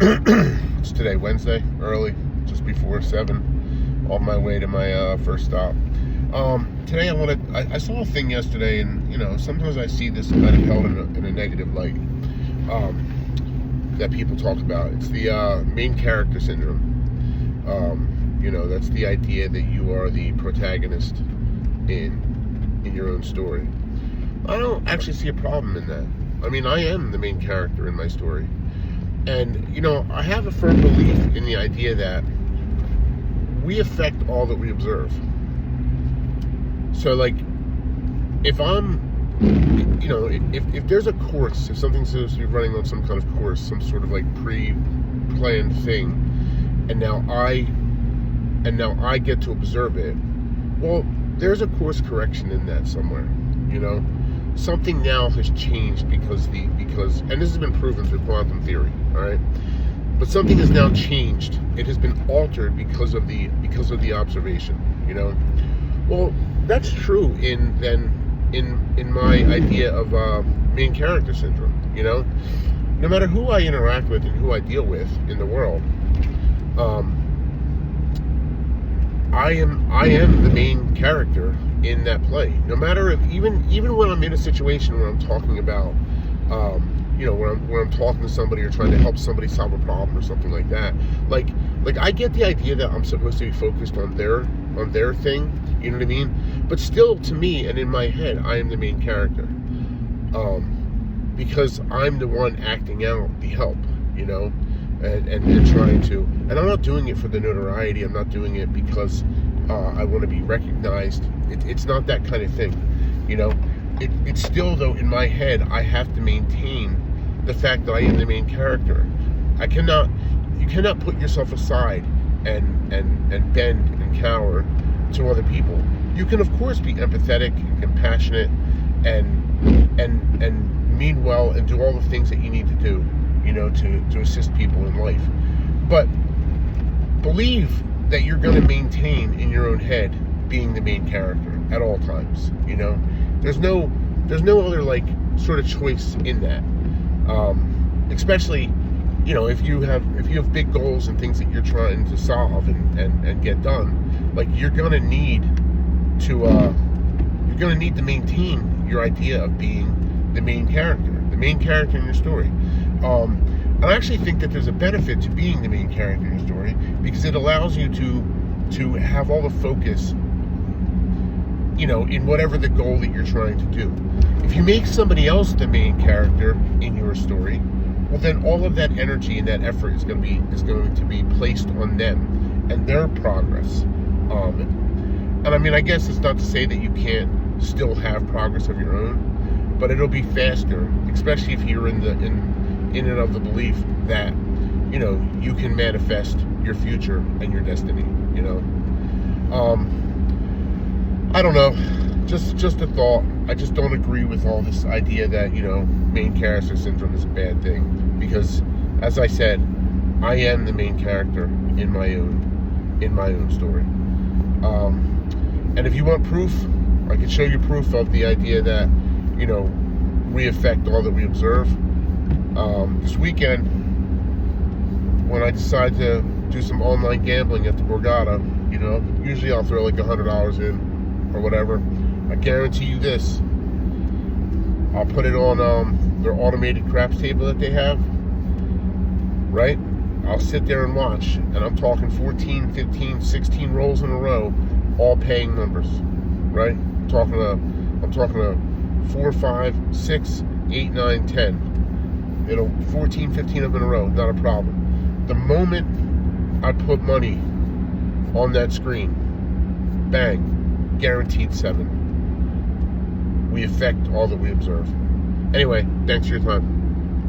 It's today, Wednesday, early, just before 7, on my way to my first stop. Today I saw a thing yesterday, and sometimes I see this kind of held in a negative light, that people talk about. It's the main character syndrome. That's the idea that you are the protagonist in your own story. I don't actually see a problem in that. I mean, I am the main character in my story. And, I have a firm belief in the idea that we affect all that we observe. So, like, if there's a course, if something's supposed to be running on some kind of course, some sort of, like, pre-planned thing, and now I get to observe it, well, there's a course correction in that somewhere, Something now has changed because and this has been proven through quantum theory, all right? But something has now changed. It has been altered because of the observation, Well, that's true in my idea of main character syndrome, No matter who I interact with and who I deal with in the world, I am the main character in that play. No matter if even when I'm in a situation where I'm talking about, where I'm talking to somebody or trying to help somebody solve a problem or something like that. Like I get the idea that I'm supposed to be focused on their thing. You know what I mean? But still, to me and in my head, I am the main character, because I'm the one acting out the help. And trying to, and I'm not doing it for the notoriety. I'm not doing it because I want to be recognized. It's not that kind of thing, It's still, though, in my head, I have to maintain the fact that I am the main character. You cannot put yourself aside and bend and cower to other people. You can, of course, be empathetic and compassionate and mean well and do all the things that you need to do, to assist people in life. But believe that you're going to maintain in your own head being the main character at all times. There's no other sort of choice in that. Especially, if you have big goals and things that you're trying to solve and get done, you're gonna need to maintain your idea of being the main character in your story. I actually think that there's a benefit to being the main character in your story, because it allows you to have all the focus, in whatever the goal that you're trying to do. If you make somebody else the main character in your story, well, then all of that energy and that effort is going to be placed on them and their progress. And I mean, I guess it's not to say that you can't still have progress of your own, but it'll be faster, especially if you're in and of the belief that you can manifest your future and your destiny. I don't know, just a thought. I just don't agree with all this idea that main character syndrome is a bad thing, because, as I said, I am the main character in my own story. And if you want proof, I can show you proof of the idea that we affect all that we observe. This weekend, when I decide to do some online gambling at the Borgata, usually I'll throw $100 in or whatever. I guarantee you this: I'll put it on their automated craps table that they have, right? I'll sit there and watch, and I'm talking 14, 15, 16 rolls in a row, all paying numbers, right? I'm talking a 4, 5, 6, 8, 9, 10. 14, 15 of them in a row, not a problem. The moment I put money on that screen, bang, guaranteed 7. We affect all that we observe. Anyway, thanks for your time.